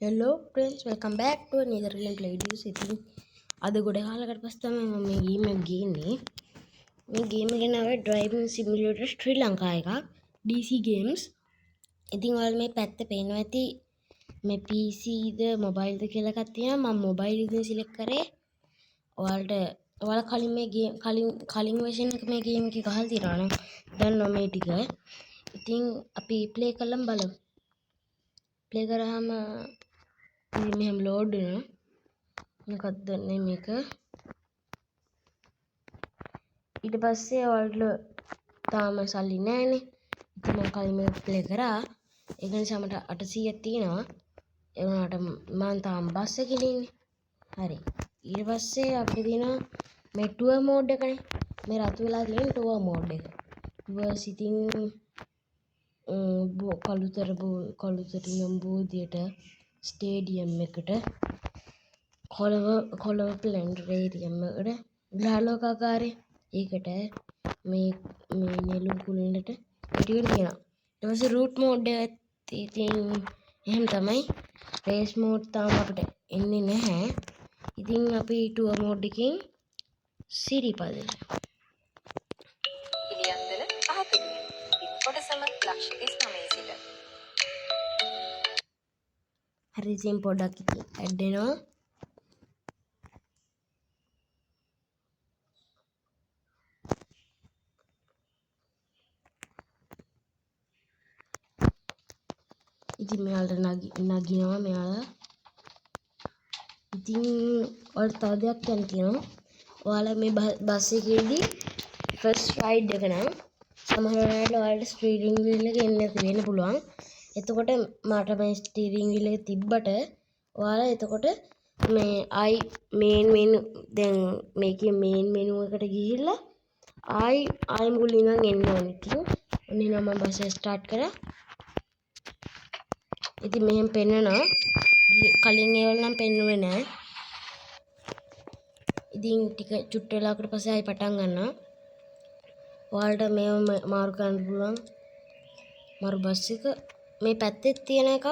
Hello friends welcome back ටු another gameplay videos. ඉතින් අද ගොඩ කාලකට පස්සේ තමයි මම මේ ගේම් එක ගේන්නේ. මේ ගේම් එක නම Driving Simulator ශ්‍රී ලංකා එකක් DC Games. ඉතින් ඔයාලා මේ පැත්තේ පේනවා ඇති මේ PC ද mobile ද කියලා එකක් තියෙනවා. මම mobile එකෙන් select කරේ. ඔයාලා කලින් මේ ගේම් කලින් version එක මේ ගේම් එකේ ගහලා තියෙනවා නම් දන්නවා මේ ටික. ඉතින් අපි play කරලා බලමු. play කරාම මෙහෙම load වෙනවා. මොකක්ද දන්නේ මේක. ඊට පස්සේ ඔයාලට තාම සල්ලි නැහැනේ. ඉතින් මම කලින් මේක play කරා. ඒක නිසා මට 800ක් තියෙනවා. ඒ වුණාට මම තාම බස් එකේ ඉන්නේ. හරි. ඊට පස්සේ අපිට තියෙනවා මේ tour mode එකනේ. මේ රතු වෙලා තියෙන tour mode එක. tours ඉතින් කළුතර නම් බෝධියට ස්ටේඩියම් එකට කොළඹ ප්ලැනටේරියම් එකට ග්‍රහලෝකාගාරය ඒකට මේ නෙළුම් කුළුණට ටිකට තියෙනවා. ඊට පස්සේ රූට් මෝඩ් එක ඉතින් එහෙම තමයි. රේස් මෝඩ් තාම අපිට එන්නේ නැහැ. ඉතින් අපි ටුවර් මෝඩ් එකකින් සිරිපදෙන්න. ඉලියන්දල අහපිටිය. කොටසම ලක්ෂ 39 සිට. හරි ඉතින් පොඩ්ඩක් ඉතින් ඇඩ් වෙනවා. ඉතින් මෙයාලට නගිනවා මෙයාලා. ඉතින් ඔයාලට තව දෙයක් කියන්න තියෙනවා. ඔයාලා මේ බස් එකේදී ෆස්ට් රයිඩ් එක නම් සමහර වෙලාවට ඔයාලට ස්ටීරින්ග් වීල් එක එන්නේ නැති වෙන්න පුළුවන්. එතකොට මට මේ ස්ටීරින්ග් වීල් එක තිබ්බට ඔයාලා එතකොට මේ ආයි මේන් මෙනු දැන් මේකේ මේන් මෙනු එකට ගිහිල්ලා ආයි මුලින් ඉඳන් එන්න ඕනේ. ඉතින් ඔන්න නම් මම බස් එක ස්ටාර්ට් කරා. ඉතින් මෙහෙම පෙන්නනවා. කලින් ඒවල නම් පෙන්නුවේ නැහැ. ඉතින් ටික චුට්ට වෙලාවකට පස්සේ ආයි පටන් ගන්නවා. ඔයාලට මේව මාරු කරන්න පුළුවන්. මාරු බස් එක මේ පැත්තේ තියෙන එකක්.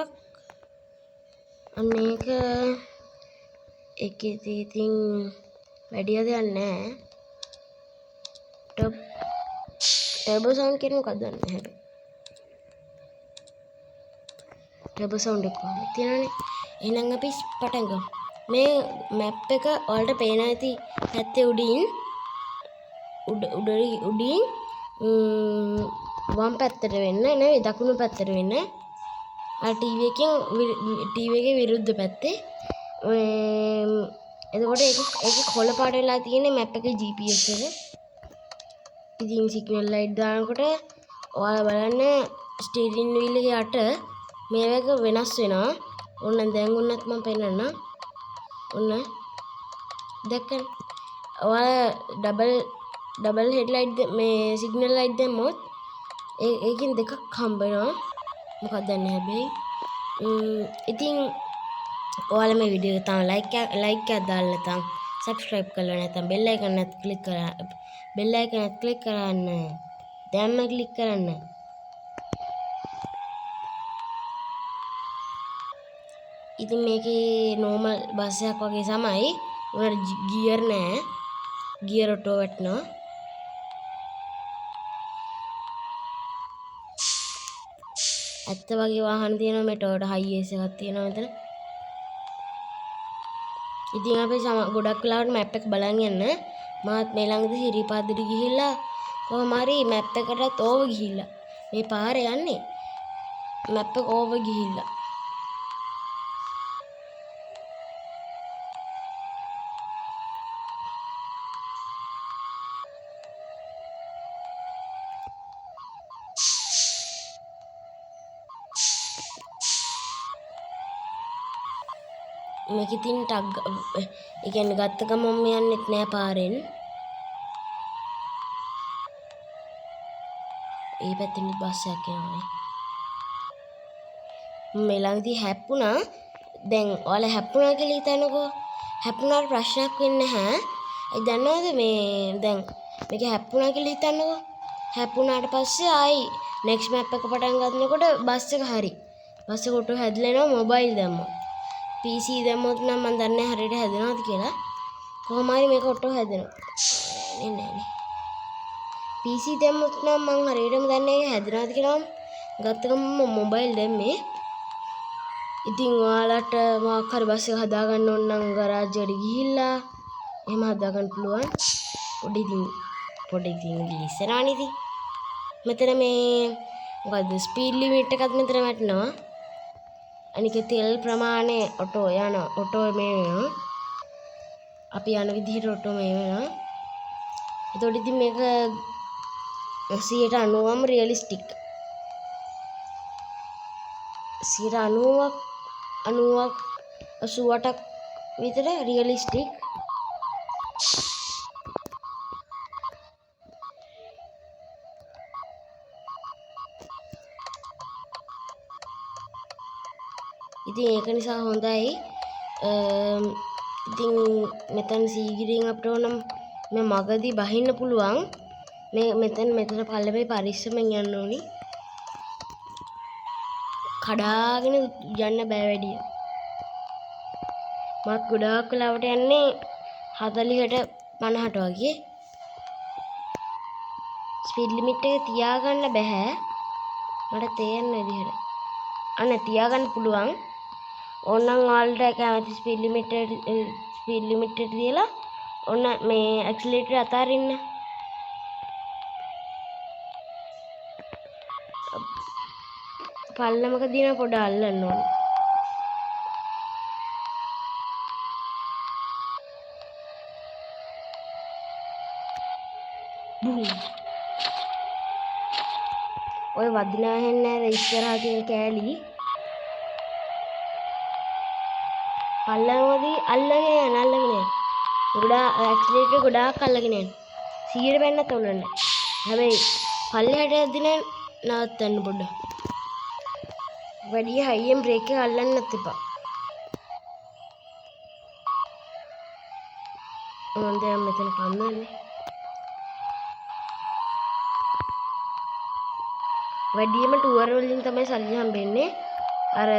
අන්න ඒකේ ඉතින් වැඩි දෙයක් නැහැ. ටර්බෝ සවුන්ඩ් කියන මොකක්ද දන්නේ නැහැ. ටර්බෝ සවුන්ඩ් එක කොහොමද තියෙනවනේ. එහෙනම් අපි පටන් ගමු. මේ මැප් එක ඔයාලට පේන ඇති පැත්තේ උඩින් වම් පැත්තට වෙන්න නෙවෙයි දකුණු පැත්තට වෙන්න. අර ටීවී එකේ විරුද්ධ පැත්තේ. එතකොට ඒක කොළ පාට වෙලා තියෙන මැප් එකේ GPS එක. ඉතින් සිග්නල් ලයිට් දානකොට ඔයාලා බලන්න ස්ටීරින්ග් වීල් එකේ යට මේ එක වෙනස් වෙනවා. ඔන්න දැන් උන්නත් මම පෙන්නන්න. ඔන්න දැක්කද? ඔයාලා ඩබල් හෙඩ්ලයිට් මේ සිග්නල් ලයිට් දැම්මොත් ඒකෙන් දෙකක් හම්බ වෙනවා. මොකක්ද දන්නේ හැබැයි. ඉතින් ඔයාලා මේ වීඩියෝ එක තාම ලයික් එකක් දාලා නැත්නම් subscribe කරලා නැත්නම් bell icon එකත් click කරන්න. දැන්ම click කරන්න. ඉතින් මේකේ normal බස් එකක් වගේ තමයි. උනාට ගියර් නෑ. ගියර් ඔටෝ වටනවා. ඇත්ත වගේ වාහන තියෙනවා. මෙටෝට හයියේස් එකක් තියෙනවා මෙතන. ඉතින් අපි ගොඩක් වෙලාවට මැප් එක බලන් යන්න. මාත් මේ ළඟදී හිරිපාදට ගිහිල්ලා කොහොම හරි මැප් එකටත් ඕව ගිහිල්ලා. මේ පාරේ යන්නේ මැප් එක ඕව ගිහිල්ලා. මේක ඉතින් ඒ කියන්නේ ගත්ත ගමන් යන්නෙත් නෑ පාරෙන්. ඒ පැත්තෙන් බස් එකක් යනවානේ. මේ ළඟදී හැප්පුණා. දැන් ඔයාලා හැප්පුණා කියලා හිතනකෝ. හැප්පුණාට ප්‍රශ්නයක් වෙන්නේ නැහැ. ඒ දන්නවද මේ දැන් මේක හැප්පුණා කියලා හිතන්නකෝ. හැප්පුණාට පස්සේ ආයි next map එක පටන් ගන්නකොට බස් එක හරි. බස් එක ඔටෝ හැදලා එනවා මොබයිල් දැම්මා. PC දැම්මොත් නම් මම දන්නේ හරියට හැදෙනවද කියලා. කොහොම හරි මේක ඔටෝ හැදෙනවා. නෑ. PC දැම්මොත් නම් මම හරියටම දන්නේ ඒක හැදෙනවද කියලා. ගත්ත ගමන් මොබයිල් දැම්මේ. ඉතින් ඔයාලට මොකක් හරි බස් එක හදාගන්න ඕන නම් ගරාජ් එකට ගිහිල්ලා එහෙම හදාගන්න පුළුවන්. පොඩි ඉතින් ඉස්සරහනේ ඉතින්. මෙතන මේ මොකද්ද ස්පීඩ් ලිමිට් එකත් මෙතන වැටෙනවා. අනික තෙල් ප්‍රමාණය ඔටෝ මේ වෙනවා. අපි යන විදිහට ඔටෝ මේ වෙනවා. එතකොට ඉතින් මේක 90%ම රියලිස්ටික්. 88ක් විතර රියලිස්ටික්. ඉතින් ඒක නිසා හොඳයි. ඉතින් මෙතන සීගිරියෙන් අපිට ඕනම් මේ මගදී බහින්න පුළුවන්. මෙතන පල්ලමේ පරිස්සමෙන් යන්න ඕනි. කඩාගෙන යන්න බෑ වැඩිය. මත් ගොඩාක් වෙලාවට යන්නේ 40ට 50ට වගේ. ස්පීඩ් ලිමිට් එක තියාගන්න බෑ. මට තේරෙන විදිහට. තියාගන්න පුළුවන්. ඕනනම් ඔයාලට කැමති ස්පීඩ් ලිමිට් එක තියලා ඔන්න මේ ඇක්සලරේටර් අතාරින්න. පල්ලමකදී නම් පොඩ අල්ලන්න ඕනේ. ඔය වදිනා හෙන්නේ නැහැ ඉස්සරහා තියෙන කෑලි. පල්ලමදී අල්ලගෙන යන. ඇක්සලරේටර් ගොඩාක් අල්ලගෙන යන. 100 බැන්නත් ඔලන්න. හැබැයි පල්ලෙහාට යද්දී නවත්තන්න පොඩ්ඩක්. වැඩි හයියෙන් බ්‍රේක් එක අල්ලන්නත් එපා. මම දැන් මෙතන කන්නන්නේ. වැඩිම ටුවර් වලින් තමයි සල්ලි හම්බෙන්නේ. අර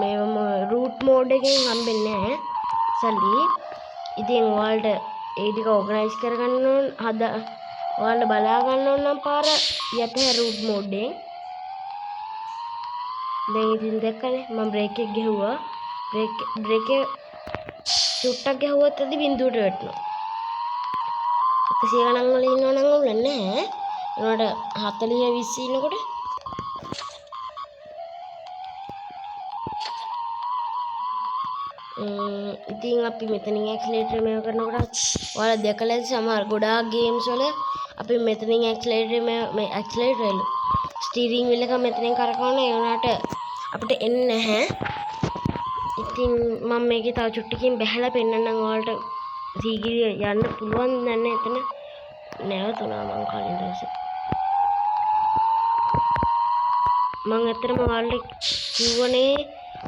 මේ රූට් මෝඩ් එකෙන් හම්බෙන්නේ නැහැ සල්ලි. ඉතින් ඔයාලට ඒ ටික ඕගනයිස් කරගන්න ඕන. ඔයාලට බලා ගන්න ඕන නම් පාර යතේ රූට් මෝඩ් එකෙන්. දැන් ඉතින් දැක්කනේ මම බ්‍රේක් එක ගැහුවා. බ්‍රේක් එක චුට්ටක් ගැහුවත් ඇති බිඳුවට වැටෙනවා. 100 ගණන් වල ඉන්නව නම් උල්ලන්නේ නැහැ. ඒකට 40 20 ඉන්නකොට ඉතින් අපි මෙතනින් ඇක්සලරේටර් මේව කරනකොට ඔයාලා දැකලා ඇති සමහර ගොඩාක් ගේම්ස් වල අපි මෙතනින් ඇක්සලරේටර් ස්ටියරින් වීල් එක මෙතනින් කරකවන ඒ වුණාට අපිට එන්නේ නැහැ. ඉතින් මම මේකේ තව චුට්ටකින් බැහැලා පෙන්නන්නම් ඔයාලට සීගිරිය යන්න පුළුවන් නැන්නේ එතන නැවතුණා මම කලින් දවසේ. මම ඇත්තටම ඔයාලට කිව්වනේ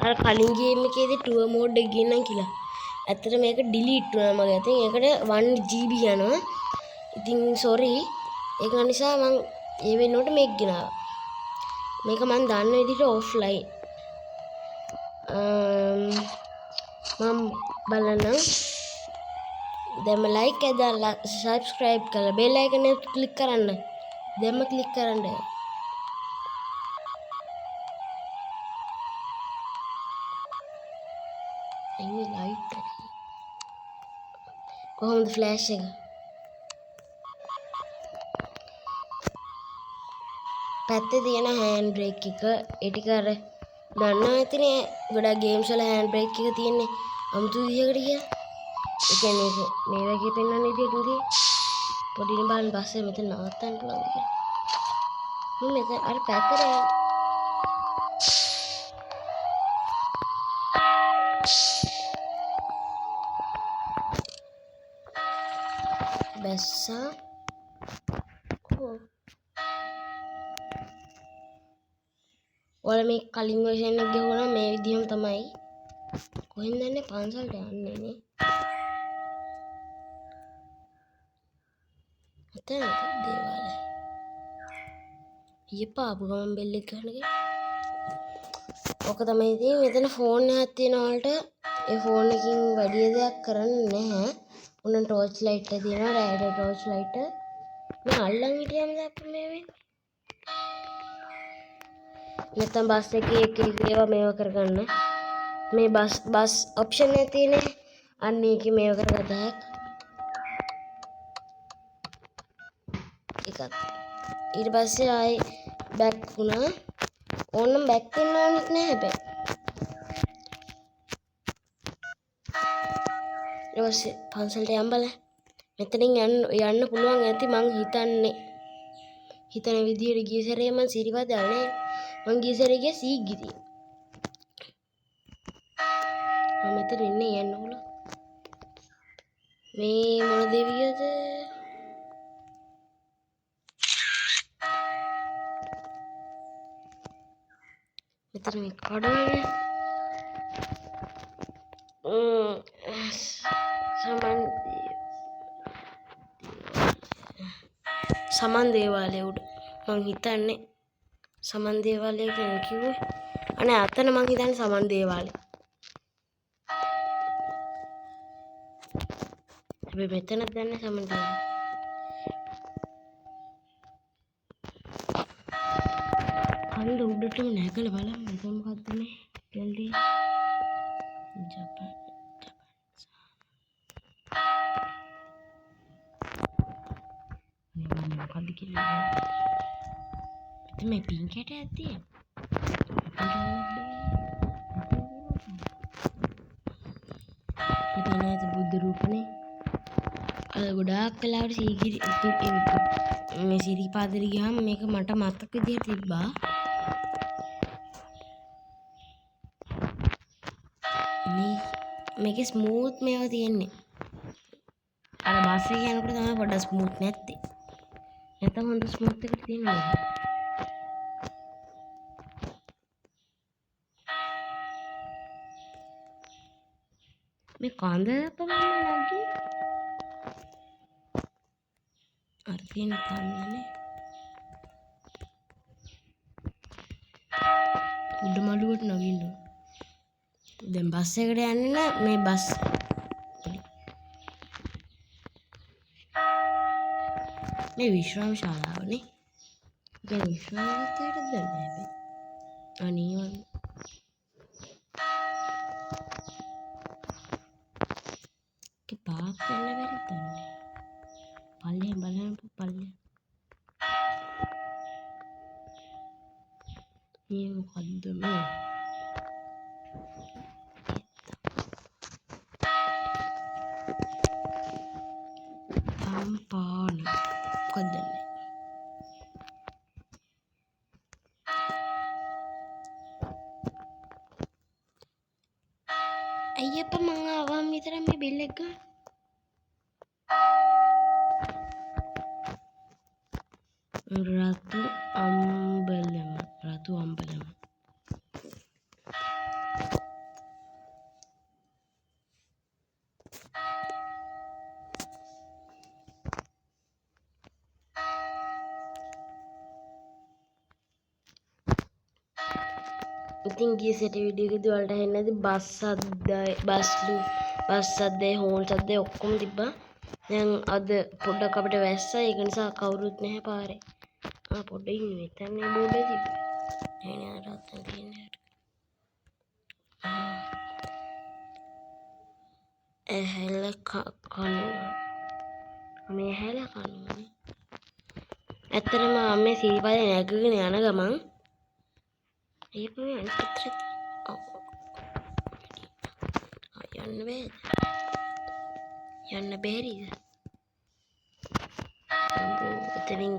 අර කලින් ගේම් එකේදී ටුවර් මෝඩ් එක ගියනම් කියලා. ඇත්තට මේක ඩිලීට් වුණා මගේ අතින්. ඒකට 1GB යනවා. ඉතින් සෝරි. ඒක නිසා මම ඒ වෙනුවට මේක ගෙනාවා. මේක මම දන්න විදිහට ඔෆ්ලයින්. මම බලන්න. දැන්ම ලයික් එක දාලා සබ්ස්ක්‍රයිබ් කරලා බෙල් අයිකන් එක ක්ලික් කරන්න. දැන්ම ක්ලික් කරන්න. එන්නේ ලයිට් එක. කොහොමද ෆ්ලෑෂ් එක? පැත්තේ තියෙන හෑන්ඩ් බ්‍රේක් එක ඒ ටික අර දන්නවා ඇතිනේ ගොඩක් ගේම්ස් වල හෑන්ඩ් බ්‍රේක් එක තියෙන්නේ අමුතු විදිහකට කියලා. ඒ කියන්නේ මේ වගේ පෙන්වන්න විදිහකින් පොඩිනේ බලන්න පස්සේ මෙතන නවත්තන්න පුළුවන් කියලා. මම මෙතන අර පැත්තට බැස්සා ඔයාලා මේ කලින් version එක ගහුවා මේ විදිහම තමයි. කොහෙන්ද යන්නේ? පන්සලට යන්නේ නේ. එතන දේවාලය. ඊපාපු ගමන් බෙල් එක ගන්නගේ. ඔක තමයි ඉතින් මෙතන ෆෝන් එකක් තියෙනවලට ඒ ෆෝන් එකකින් වැඩි දෙයක් කරන්නේ නැහැ. උන ටෝච් ලයිට් එක තියෙනවා රෑට ටෝච් ලයිට් එක. මම අල්ලන් හිටියම දැක්ක මේ වෙන්නේ. නැත්තම් බස් එකේ එක ඒවා මේව කරගන්න. මේ බස් ඔප්ෂන් එක තියෙන්නේ. අන්න ඒකේ මේව කරගන්න හැක්. එකක්. ඊට පස්සේ ආයි බෑක් වුණා. ඕනම් බෑක් වෙන්න ඕනෙත් නෑ හැබැයි. ඊට පස්සේ පන්සලට යන්න බලන්න. මෙතනින් යන්න පුළුවන් ඇති මං හිතන්නේ. හිතන විදියට ගිය සැරේ මං සිරිපද යන්නේ. මං ගිය සැරේ ගියේ සීගිරිය. මම මෙතන ඉන්නේ යන්න ඕන. මේ මොන දෙවියද? මෙතන මේ කඩවනේ. සමන් දේවාලය උඩ මං හිතන්නේ සමන් දේවාලය කියලා කිව්වේ. අනේ අතන මං හිතන්නේ සමන් දේවාලය. හැබැයි මෙතන දන්නේ සමන් දේවාලය. කන්ද උඩටම නැගලා බලන්න මෙතන මොකද්ද මේ ටෙල්ලි ජපාන් මොකද්ද කියලා මේ පින්ක් එකක් තියෙනවා. මෙතන බුද්ධ රූපනේ. අද ගොඩාක් වෙලාවට සීගිරි මේ සිරිපාදේ ගියාම මේක මට මතක විදියට තිබ්බා. මේකේ ස්මූත් මේවා තියෙන්නේ. අර බස් එකේ යනකොට තමයි පොඩ්ඩක් ස්මූත් නැත්තේ. නැත්නම් හොඳ ස්මූත් එකක් තියෙනවා. මේ කඳ පමණ නැගී අර තියෙන කන්දනේ උඩ මළුවට නගින්න. දැන් බස් එකට යන්නේ නැහැ මේ බස් මේ විශ්‍රාම ශාලාවනේ. දැන් විශ්‍රාමයකට දැන් නැහැ. අනිවාර්ය පාක් වෙන්න බැරිද නැහැ. පල්ලෙන් බලන්න පල්ලෙන්. මේ මොකද්ද මේ? අම්පානි මොකද්ද මේ? අයියප්ප මං ආවම විතර මේ බිල් එක ගන්න. රතු අම්බලම ඉතින් ගිය සෙට වීඩියෝ එකේදී වලට හෙන්නේ නැති බස් සද්දේ හෝන් සද්දේ ඔක්කොම තිබ්බා. දැන් අද පොඩ්ඩක් අපිට වැස්සා ඒක නිසා කවුරුත් නැහැ පාරේ. පොඩ්ඩක් ඉන්නේ මෙතන බෝඩේ තිබ්බා. නේ නේ රත්තන් තියෙන්නේ. ඇහැල කනවා. මේ ඇහැල කනවානේ. ඇත්තටම අම්මේ සීපාදේ නැගගෙන යන ගමන් ඒක මේ අනිත් පැත්තට යන්න බැරිද? එතනින්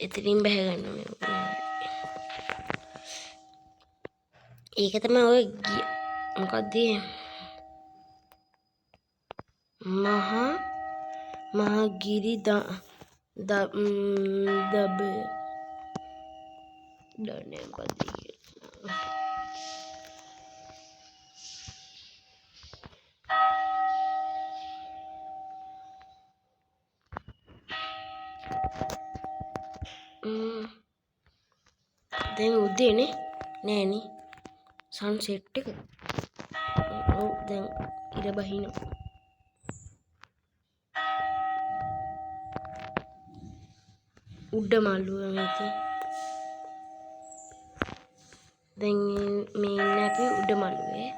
එතනින් බැහැ ගන්න ඕනේ. ඒක තමයි ඔය මොකක්ද මහා ගිරි දබ දන්නේ මොකක්ද කියලා. දැන් උදේනේ නෑනේ සන්සෙට් එක. ඔව් දැන් ඉර බහිනවා. උඩ මල්ලුව මේක. දැන් මේ ඉන්නේ අපි උඩ මල්ලුවේ.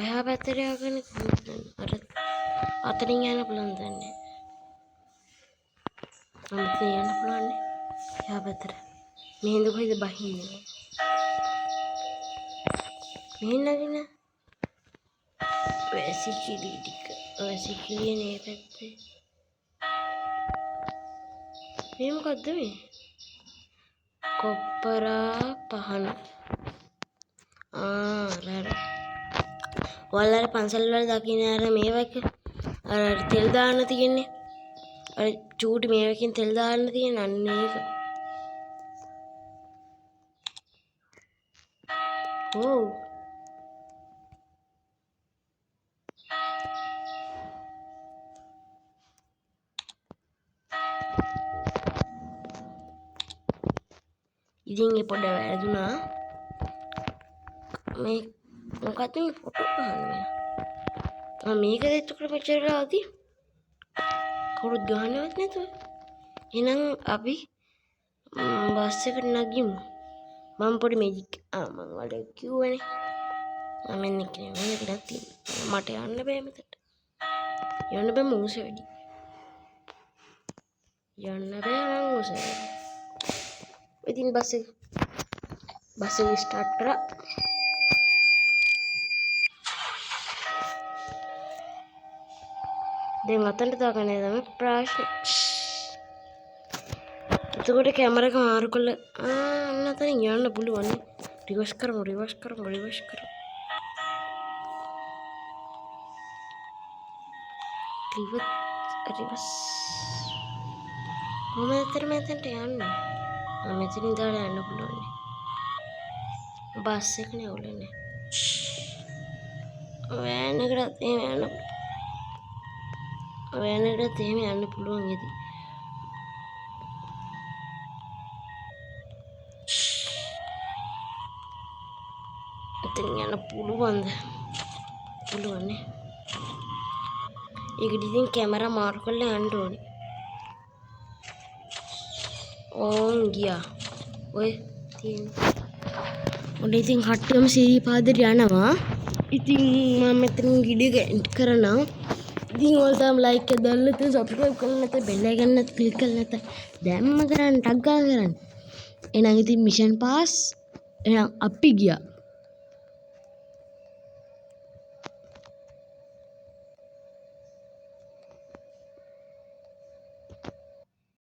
එහා පැත්තට යගෙන කොහොමද අර අතනින් යන්න පුළුවන් දන්නේ. අම්මත් යන්න පුළුවන් නේ. එහා පැත්තට. මෙහෙන්ද කොහෙද බහින්නේ? මෙහෙන් නගින්න. වැසිකිලි ටික. වැසිකිලිය නේ පැත්තේ. මේ මොකද්ද මේ? කොප්පරා පහන. රර. ඔයාලා පන්සල් වල දකින්න අර මේවක අර තෙල් දාන්න තියෙන්නේ. අර චූටි මේවකින් තෙල් දාන්න තියෙන අන්න ඒක. ඕ. ඉතින් ඒ පොඩ වැරදුනා. මේ මොකක්ද මේ ෆොටෝ ගහන්නේ? මේක දෙච්චකට මෙච්චර ආදී කවුරුත් ගහන්නවත් නැතුව. එහෙනම් අපි බස් එකට නගිමු. මම පොඩි මැජික් මම වලට කිව්වනේ. මම එන්නේ කියලා වෙන කෙනෙක් තියෙනවා. මට යන්න බෑ මෙතට. යන්න බෑ මූස වැඩි. යන්න බෑ මම මූස වැඩි. ඉතින් බස් එක ස්ටාර්ට් කරා. දැන් අතන්ට දාගන්න තමයි ප්‍රශ්න. එතකොට කැමරා එක මාරු කළා. අන්න අතනින් යන්න පුළුවන්. රිවර්ස් කරමු. රිවර්ස්. මෙතනට යන්න. මෙතනින් දාලා යන්න පුළුවන්. බස් එකනේ ඔලන්නේ. වෑන් එකටත් එහෙම යන්න පුළුවන් ඉතින්. එතන යන්න පුළුවන්ද? පුළුවන්නේ. ඒකට ඉතින් කැමරා මාරු කරලා යන්න ඕනේ. ඕන් ගියා. ඔය තියෙන. ඔන්න ඉතින් කට්ටියම සිරිපාදට යනවා. ඉතින් මම මෙතන වීඩියෝ එක එන්ඩ් කරනවා. ඉතින් ඔයාලා තාම ලයික් එක දාලා නැත්නම් සබ්ස්ක්‍රයිබ් කරලා නැත්නම් බෙල් එකක් නැත්නම් ක්ලික් කරලා නැත්නම් දැම්ම කරන්න ටග් ගාලා කරන්න. එහෙනම් ඉතින් මිෂන් පාස්. එහෙනම් අපි ගියා.